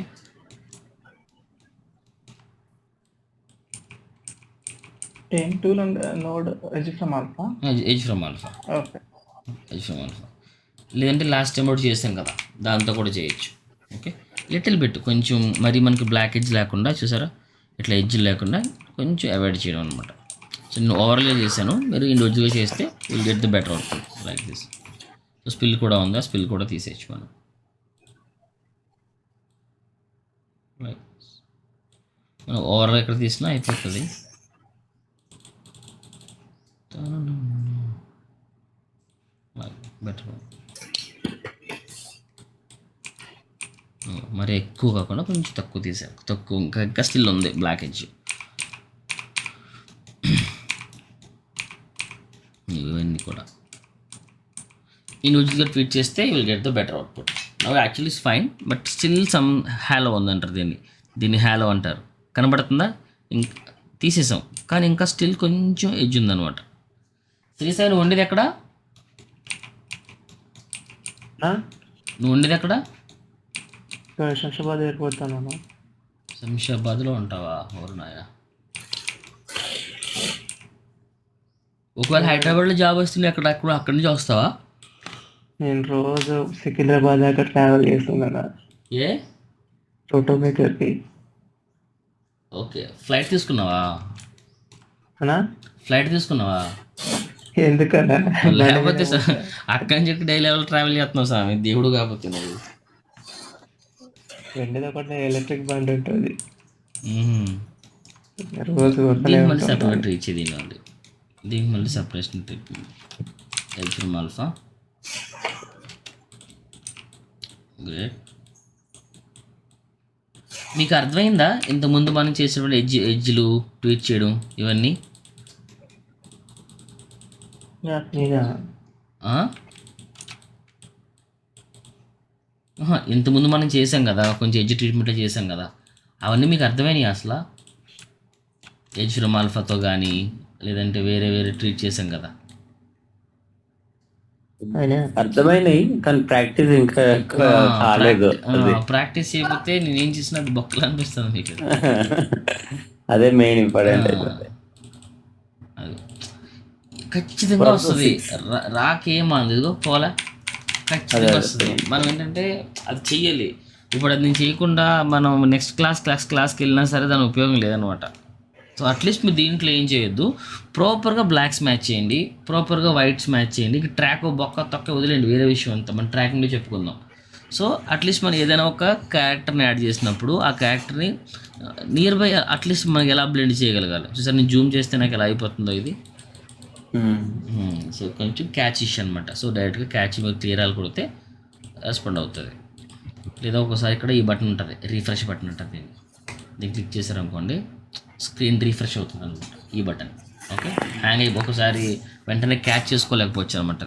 Ten tool and node edge from alpha. Edge from alpha. Okay. Edge from alpha. లేదంటే లాస్ట్ టైం ఒకటి చేసాం కదా, దాంతో కూడా చేయొచ్చు. ఓకే. లిటిల్ బిట్ కొంచెం మరి మనకి బ్లాక్ ఎడ్జ్ లేకుండా, చూసారా ఇట్లా ఎడ్జ్ లేకుండా కొంచెం అవాయిడ్ చేయడం అనమాట. సో నేను ఓవర్గా చేశాను, మీరు ఇండివిజువల్గా చేస్తే will get the better output like this. So spill కూడా ఉంది, ఆ స్పిల్ కూడా తీసేయచ్చు మనం. మనం ఓవర్గా ఎక్కడ తీసినా అయిపోతుంది. బెటర్. మరి ఎక్కువ కాకుండా కొంచెం తక్కువ తీసాను. తక్కువ ఇంకా స్టిల్ ఉంది బ్లాక్ ఎడ్జ్. ఇవన్నీ కూడా ఇండివిజువల్గా ట్వీట్ చేస్తే will get the better output. Now actually is fine, but still some hello ఉందంటారు దీన్ని హ్యాలో అంటారు. కనబడుతుందా? ఇంకా తీసేసాం కానీ ఇంకా స్టిల్ కొంచెం ఎడ్జ్ ఉందన్నమాట. శ్రీసాయి నువ్వు ఉండేది ఎక్కడ? నువ్వు ఉండేది ఎక్కడ? శంషాబాద్ ఎయిర్పోర్ట్ అన్నా. శంషాబాద్లో ఉంటావా? ఎవరు నాయన. ఒకవేళ హైదరాబాద్లో జాబ్ వస్తుంది అక్కడి నుంచి వస్తావా? నేను రోజు సికింద్రాబాద్ దాకా ట్రావెల్ చేస్తున్నాను. ఏ ఆటోమేకర్కి. ఓకే. ఫ్లైట్ తీసుకున్నావా? అన్నా ఫ్లైట్ తీసుకున్నావా? ఎందుకన్నా? లేకపోతే అక్కడి నుంచి డైలీ ట్రావెల్ చేస్తున్నావు స్వామి, దేవుడు కాకపోతే నువ్వు. రెండేది ఒకటి ఎలక్ట్రిక్ బండి ఉంటుంది, రోజు దీనికి మళ్ళీ సపరేట్ రీచ్ దీనివ్వండి. దీనికి మళ్ళీ separation treatment. Edge from alpha. Great. మీకు అర్థమైందా ఇంతకుముందు మనం చేసినటువంటి ఎడ్జ్లు ట్వీట్ చేయడం ఇవన్నీ? ఇంతకుముందు మనం చేసాం కదా, కొంచెం ఎడ్జ్ ట్రీట్మెంట్లో చేసాం కదా, అవన్నీ మీకు అర్థమైనాయి అసలు? ఎడ్జ్ ఫ్రమ్ ఆల్ఫాతో కానీ లేదంటే వేరే ట్రీట్ చేసాం కదా. అర్థమైనాయి కానీ ప్రాక్టీస్ ఇంకా కాలేదు. ప్రాక్టీస్ చేయకపోతే నేనేం చేసినా అది బొక్కలు అనిపిస్తుంది మీకు. అదే మెయిన్ ఇంపార్టెంట్. అది ఖచ్చితంగా వస్తుంది. రాకేమంది ఇదిగో పోలే, ఖచ్చితంగా వస్తుంది. మనం ఏంటంటే అది చెయ్యాలి. ఇప్పుడు అది నేను చేయకుండా మనం నెక్స్ట్ క్లాస్కి వెళ్ళినా సరే దాని ఉపయోగం లేదనమాట. సో అట్లీస్ట్ మీరు దీంట్లో ఏం చేయొద్దు, ప్రాపర్గా బ్లాక్స్ మ్యాచ్ చేయండి, ప్రాపర్గా వైట్స్ మ్యాచ్ చేయండి. ఇక ట్రాక్ బొక్క తొక్క వదిలేండి, వేరే విషయం అంతా మన ట్రాకింగ్లో చెప్పుకుందాం. సో అట్లీస్ట్ మనం ఏదైనా ఒక క్యారెక్టర్ని యాడ్ చేసినప్పుడు ఆ క్యారెక్టర్ని నియర్ బై అట్లీస్ట్ మనకి ఎలా బ్లెండ్ చేయగలగాలి. చూసారు నేను జూమ్ చేస్తే నాకు ఎలా అయిపోతుందో ఇది. సో కొంచెం క్యాచ్ ఇష్యూ అనమాట. సో డైరెక్ట్గా క్యాచ్ మీరు క్లియర్ అవ్వాలి కొడితే రెస్పాండ్ అవుతుంది. లేదా ఒకసారి ఇక్కడ ఈ బటన్ ఉంటుంది, రీఫ్రెష్ బటన్ ఉంటుంది, దీన్ని క్లిక్ చేశారనుకోండి స్క్రీన్ రీఫ్రెష్ అవుతుంది అనమాట ఈ బటన్. ఓకే. హ్యాంగ్ అయ్యి ఒకసారి వెంటనే క్యాచ్ చేసుకోలేకపోవచ్చు అనమాట.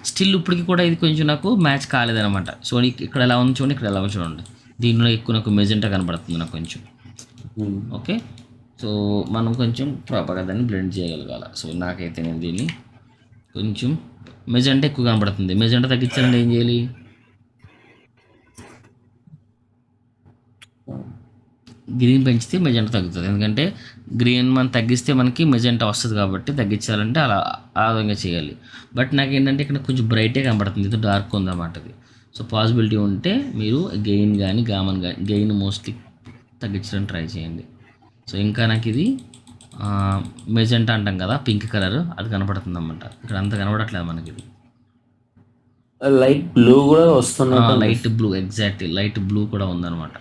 స్టిల్ ఇప్పటికి కూడా ఇది కొంచెం నాకు మ్యాచ్ కాలేదనమాట. సో ఇక్కడ ఎలా ఉంది చూడండి, ఇక్కడ ఎలా ఉంది చూడండి. దీనిలో ఎక్కువ నాకు మెజెంటా కనబడుతుంది నాకు కొంచెం. ఓకే. సో మనం కొంచెం ప్రాపర్గా దాన్ని బ్లెండ్ చేయగలగాలి. సో నాకైతే నేను దీన్ని కొంచెం మెజెంటా ఎక్కువ కనబడుతుంది. మెజెంటా తగ్గించాలంటే ఏం చేయాలి? గ్రీన్ పెంచితే మెజెంటా తగ్గుతుంది. ఎందుకంటే గ్రీన్ మనం తగ్గిస్తే మనకి మెజెంటా వస్తుంది కాబట్టి తగ్గించాలంటే అలా ఆ విధంగా చేయాలి. బట్ నాకు ఏంటంటే ఇక్కడ కొంచెం బ్రైటే కనబడుతుంది, ఇది డార్క్ ఉందన్నమాట ఇది. సో పాసిబిలిటీ ఉంటే మీరు గెయిన్ కానీ గామన్ కానీ గెయిన్ మోస్ట్లీ తగ్గించడానికి ట్రై చేయండి. సో ఇంకా నాకు ఇది మెజెంటా అంటాం కదా, పింక్ కలర్, అది కనపడుతుంది అన్నమాట. ఇక్కడ అంత కనబడట్లేదు మనకి ఇది. లైట్ బ్లూ కూడా వస్తున్నట్టు light blue, exactly light blue కూడా ఉందన్నమాట.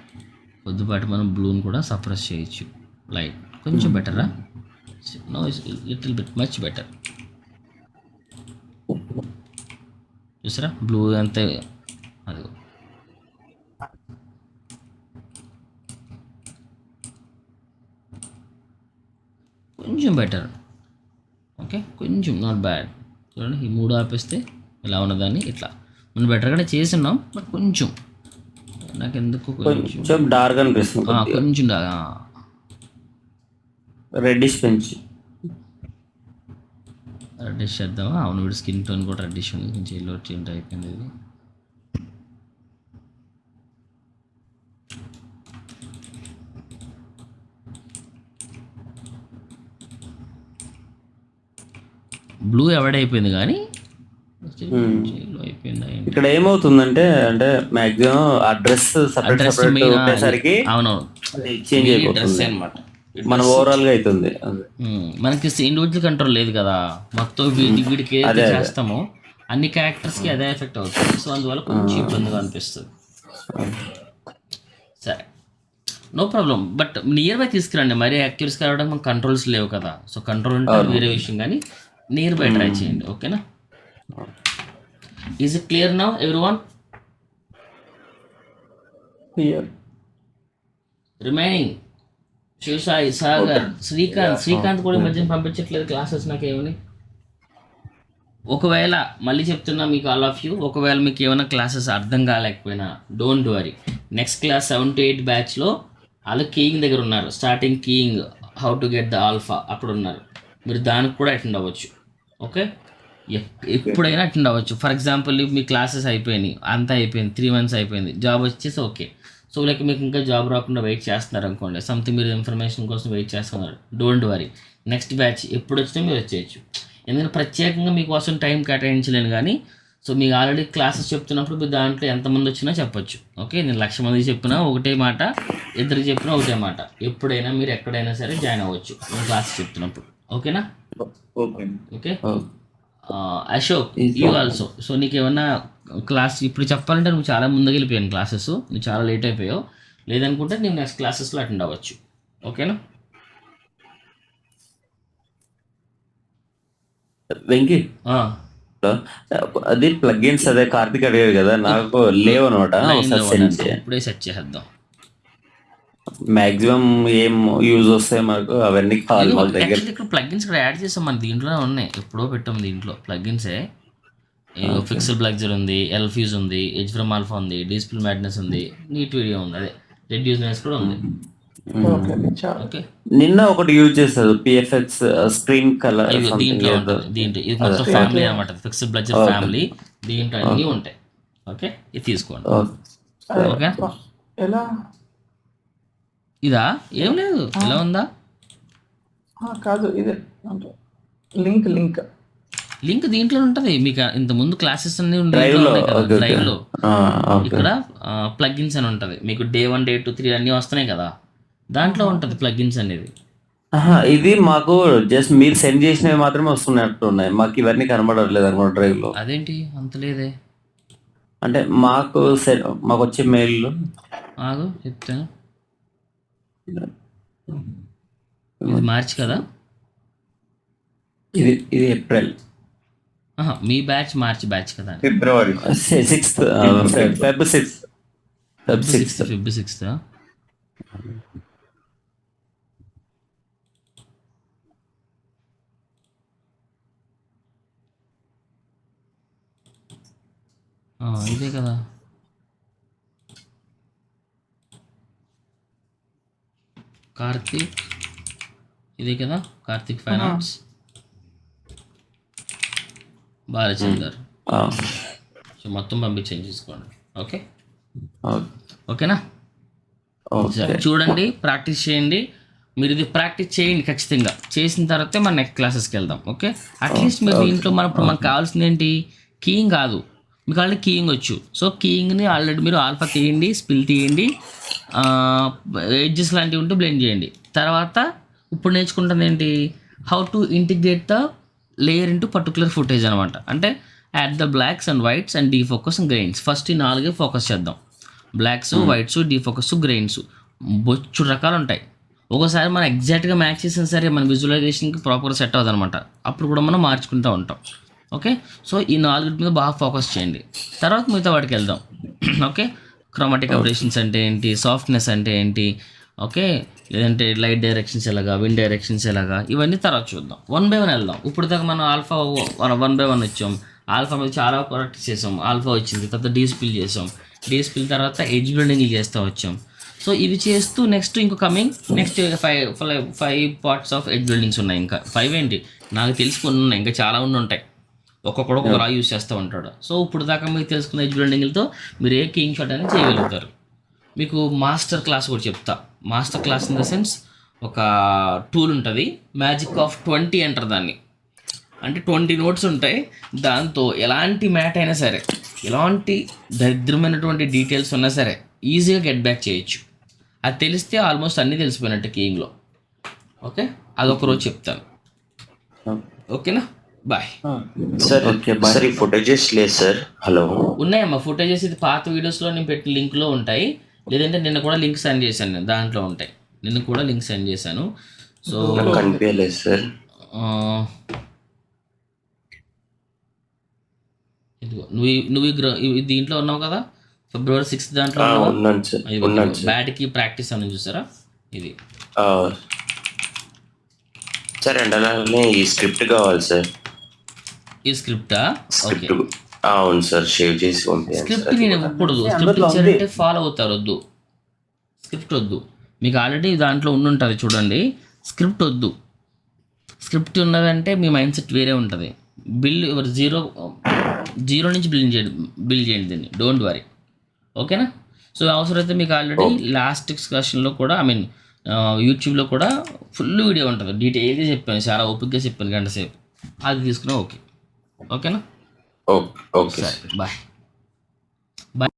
కొద్దిపాటి మనం బ్లూని కూడా సప్రెస్ చేయొచ్చు. లైట్ కొంచెం బెటరా, no little bit much better. చూసారా బ్లూ అంతే, అది కొంచెం బెటర్. ఓకే, కొంచెం నాట్ బ్యాడ్. చూడండి ఈ 3 ఆపేస్తే ఇలా ఉన్నదాన్ని ఇట్లా మనం బెటర్గానే చేస్తున్నాం, బట్ కొంచెం నాకు ఎందుకు కొంచెం డార్క్ అనిపిస్తుంది, కొంచెం రెడ్డిష్ పెంచి రెడ్డిష్ చేద్దామా. అవును, వీడు స్కిన్ టోన్ కూడా రెడ్డిష్ ఉంది, కొంచెం ఎల్లో చేంజ్ అయిపోయింది ఇది. బ్లూ ఎవడ్ అయిపోయింది కానీ అయిపోయింది. ఇక్కడ ఏమవుతుందంటే అంటే మాక్సిమం అడ్రస్ సపరేట్ సపరేట్ ఉండేసరికి అవునవును చేంజ్ అయిపోతుంది అనమాట. మన ఓవరాల్ గా అవుతుంది. మనకి ఇండివిజువల్ కంట్రోల్ లేదు కదా, మొత్తం వీడికి ఏదైతే చేస్తామో అన్ని క్యారెక్టర్స్కి అదే ఎఫెక్ట్ అవుతుంది. సో అందువల్ల కొంచెం ఇబ్బందిగా అనిపిస్తుంది. సరే, no problem, but nearby తీసుకురండి. మరీ యాక్టివ్స్ కావడానికి మనకు కంట్రోల్స్ లేవు కదా. సో కంట్రోల్ అంటే వేరే విషయం, కానీ నియర్ బై ట్రై చేయండి. ఓకేనా? Is it clear now everyone? Clear. Remaining Shivasai, Sagar, Srikanth కూడా ఈ మధ్యన పంపించట్లేదు క్లాసెస్ నాకేమని. ఒకవేళ మళ్ళీ చెప్తున్నా మీకు ఆల్ ఆఫ్ యూ, ఒకవేళ మీకు ఏమైనా క్లాసెస్ అర్థం కాలేకపోయినా don't worry, next class 7 to 8 బ్యాచ్లో వాళ్ళు కీయింగ్ దగ్గర ఉన్నారు. Starting keying, how to get the alpha అప్పుడు ఉన్నారు. మీరు దానికి కూడా అటెండ్ అవ్వచ్చు. ఓకే, ఎప్పుడైనా అటెండ్ అవ్వచ్చు. ఫర్ ఎగ్జాంపుల్ మీ క్లాసెస్ అయిపోయినాయి, అంతా అయిపోయింది, 3 months అయిపోయింది, జాబ్ వచ్చేసి ఓకే. సో లైక్ మీకు ఇంకా జాబ్ రాకుండా వెయిట్ చేస్తున్నారు అనుకోండి, సంథింగ్ మీరు ఇన్ఫర్మేషన్ కోసం వెయిట్ చేస్తున్నారు, డోంట్ వరీ, నెక్స్ట్ బ్యాచ్ ఎప్పుడు వచ్చినా మీరు వచ్చేయచ్చు. ఎందుకంటే ప్రత్యేకంగా మీకోసం టైం కేటాయించలేను, కానీ సో మీకు ఆల్రెడీ క్లాసెస్ చెప్తున్నప్పుడు మీరు దాంట్లో ఎంతమంది వచ్చినా చెప్పొచ్చు. ఓకే, నేను 1,00,000 మందికి చెప్పినా ఒకటే మాట, 2 చెప్పినా ఒకటే మాట. ఎప్పుడైనా మీరు ఎక్కడైనా సరే జాయిన్ అవ్వచ్చు నేను క్లాసెస్ చెప్తున్నప్పుడు. ఓకేనా? Okay Ashok, you also. So నీకు ఏమన్నా క్లాస్ ఇప్పుడు చెప్పాలంటే నువ్వు చాలా ముందుకు వెళ్ళిపోయాను క్లాసెస్, నువ్వు చాలా లేట్ అయిపోయావు. లేదనుకుంటే నేను నెక్స్ట్ క్లాసెస్లో అటెండ్ అవ్వచ్చు. ఓకేనా? వెంకీ, అది ప్లగ్ఇన్స్ అదే కార్తిక్ అడిగాడు కదా, నాకు లేవు అనమాట. ఇప్పుడే సెట్ చేద్దాం. మాక్సిమం ఏం యూజ్ వస్తాయి మనకు అవన్నీ కావాలి వాళ్ళ దగ్గర. ఇక్కడ ప్లగ్ఇన్స్ ఇక్కడ యాడ్ చేసాం, మన దీంట్లోనే ఉన్నాయి, ఎప్పుడో పెట్టాం దీంట్లో ప్లగ్ఇన్సే. ఫిక్సెల్ బ్లగ్జర్ ఉంది, ఎల్ఫ్యూజ్ ఉంది, ఎడ్జ్ ఫ్రమ్ ఆల్ఫా ఉంది, డిస్ప్లే మ్యాడ్నెస్ ఉంది, నీట్ వీడియో ఉంది, అదే రెడ్యూస్నెస్ కూడా ఉంది. ఓకే, నిన్న ఒకటి యూజ్ చేస్తారు పిఎఫ్ఎక్స్ స్క్రీన్ కలర్, దీంట్లో ఇది మొత్తం ఫ్యామిలీ అనమాట, ఫిక్సెల్ బ్లగ్జర్ ఫ్యామిలీ, దీంట్లో అన్నీ ఉంటాయి. ఓకే, ఇది తీసుకోండి. ఓకే, ఎలా ఇదా? ఏం లేదు, ఎలా ఉందా? కాదు, ఇదే లింక్ లింక్ దీంట్లో ఉంటుంది. మీకు ఇంత ముందు క్లాసెస్ అన్ని డ్రైవ్ లో ఇక్కడ ప్లగ్ఇన్స్ అని ఉంటుంది. మీకు Day 1, Day 2, 3 అన్నీ వస్తున్నాయి కదా, దాంట్లో ఉంటుంది ప్లగ్ఇన్స్ అనేది. ఇది మాకు జస్ట్ మీరు సెండ్ చేసినవి మాత్రమే వస్తున్నట్టు ఉన్నాయి, మాకు ఇవన్నీ కనబడట్లేదు అనుకోండి డ్రైవ్ లో. అదేంటి అంత లేదే? అంటే మాకు వచ్చే మెయిల్ ఆగు చెప్తాను. ఇది మార్చ్ కదా, ఇది ఏప్రిల్. మీ బ్యాచ్ మార్చ్ బ్యాచ్ కదా, ఫిబ్రవరి 6th Feb 6th. ఇదే కదా. కార్తీక్, ఇదే కదా కార్తీక్ ఫైనాన్స్, బాలచందర్. సో మొత్తం పంపించండి, చూసుకోండి. ఓకే, ఓకేనా? చూడండి, ప్రాక్టీస్ చేయండి. మీరు ఇది ప్రాక్టీస్ చేయండి ఖచ్చితంగా. చేసిన తర్వాతే మనం నెక్స్ట్ క్లాసెస్కి వెళ్దాం. ఓకే, అట్లీస్ట్ మీరు దీంట్లో మనకు కావాల్సింది ఏంటి? కీయింగ్ కాదు, మీకు ఆల్రెడీ కీయింగ్ వచ్చు. సో కీయింగ్ని ఆల్రెడీ మీరు ఆల్ఫా తీయండి, స్పిల్ తీయండి, ఎడ్జెస్ లాంటివి ఉంటే బ్లెండ్ చేయండి. తర్వాత ఇప్పుడు నేర్చుకుంటుంది ఏంటి? How to integrate the layer into particular footage అనమాట. అంటే add the blocks and whites and defocus grains. First ఈ 4 ఫోకస్ చేద్దాం. Blocks, whites, defocus, grains. బొచ్చు రకాలు ఉంటాయి. ఒకసారి మనం ఎగ్జాక్ట్గా మ్యాచ్ చేసినా సరే మన విజువలైజేషన్కి ప్రాపర్గా సెట్ అవ్వదు అనమాట. అప్పుడు కూడా మనం మార్చుకుంటూ ఉంటాం. ఓకే, సో ఈ 4 మీద బాగా ఫోకస్ చేయండి. తర్వాత మిగతా వాటికి వెళ్దాం. ఓకే, క్రోమాటిక్ అబరేషన్స్ అంటే ఏంటి, సాఫ్ట్నెస్ అంటే ఏంటి, ఓకే, లేదంటే లైట్ డైరెక్షన్స్ ఎలాగా, విండ్ డైరెక్షన్స్ ఎలాగా, ఇవన్నీ తర్వాత చూద్దాం. 1 by 1 వెళ్దాం. ఇప్పుడు దాకా మనం ఆల్ఫా 1 by 1 వచ్చాం. ఆల్ఫా మీద చాలా ప్రాక్టీస్ చేసాం. ఆల్ఫా వచ్చింది, తర్వాత డీస్పిల్ చేసాం. డీస్పిల్ తర్వాత ఎడ్జ్ బ్లెండింగ్ చేస్తూ వచ్చాం. సో ఇవి చేస్తూ next next 5 parts of edge blendings ఉన్నాయి. ఇంకా 5 ఏంటి, నాకు తెలిసి కొన్ని ఉన్నాయి, ఇంకా చాలా ఉంటాయి. ఒక్కొక్కడు ఒక రా యూస్ చేస్తూ ఉంటాడు. సో ఇప్పుడు దాకా మీకు తెలుసుకున్న ఎడ్జ్ బ్లెండింగ్లతో మీరు ఏ కింగ్ షాట్ అనేది చేయగలుగుతారు. మీకు మాస్టర్ క్లాస్ కూడా చెప్తా. Master class in the sense ఒక టూల్ ఉంటుంది, మ్యాజిక్ ఆఫ్ 20 అంటారు దాన్ని. అంటే 20 నోట్స్ ఉంటాయి. దాంతో ఎలాంటి మ్యాట్ అయినా సరే, ఎలాంటి దరిద్రమైనటువంటి డీటెయిల్స్ ఉన్నా సరే ఈజీగా గెట్ బ్యాక్ చేయొచ్చు. అది తెలిస్తే ఆల్మోస్ట్ అన్నీ తెలిసిపోయినట్టు కీయింగ్లో. ఓకే, అదొక రోజు చెప్తాను. ఓకేనా, bye. Sir okay, bye. Sir ఈ ఫుటేజెస్ లేదు సార్. హలో, ఉన్నాయమ్మా ఫుటేజెస్. ఇది పాత వీడియోస్లో నేను పెట్టిన లింక్లో ఉంటాయి. లేదంటే నిన్న కూడా లింక్ సెండ్ చేశాను, నేను దాంట్లో ఉంటాయి. నిన్న కూడా లింక్ సెండ్ చేశాను. సో నాకు కనిపించలేదు సార్. ఇదిగో నువ్వు దీంట్లో ఉన్నావు కదా, February 6th దాంట్లో ఉన్నాను సార్, ఉన్నాను సార్. బ్యాట్కి ప్రాక్టీస్ అని చూసారా ఇది. సార్ అండ్ అలానే ఈ స్క్రిప్ట్ కావాలి సార్. ఈ స్క్రిప్టా? ఓకే, స్క్రిప్ట్ అవును సార్, షేవ్ చేసి పంపించాను స్క్రిప్ట్ సార్. నేను ఇవ్వకూడదు. స్క్రిప్ట్ ఇచ్చారంటే ఫాలో అవుతారు, వద్దు. స్క్రిప్ట్ వద్దు. మీకు ఆల్రెడీ దాంట్లో ఉంటుంది చూడండి. స్క్రిప్ట్ వద్దు. స్క్రిప్ట్ ఉన్నదంటే మీ మైండ్ సెట్ వేరే ఉంటుంది. జీరో నుంచి బిల్డ్ చేయండి దీన్ని, డోంట్ వరీ. ఓకేనా? సో అవసరమైతే మీకు ఆల్రెడీ లాస్ట్ డిస్కషన్లో కూడా యూట్యూబ్లో కూడా ఫుల్ వీడియో ఉంటుంది, డీటెయిల్గా చెప్పాను, చాలా ఓపిక్గా చెప్పాను, గంట సేపు. అది తీసుకున్నా ఓకే. ఓకేనా? ఓకే సరే, బాయ్.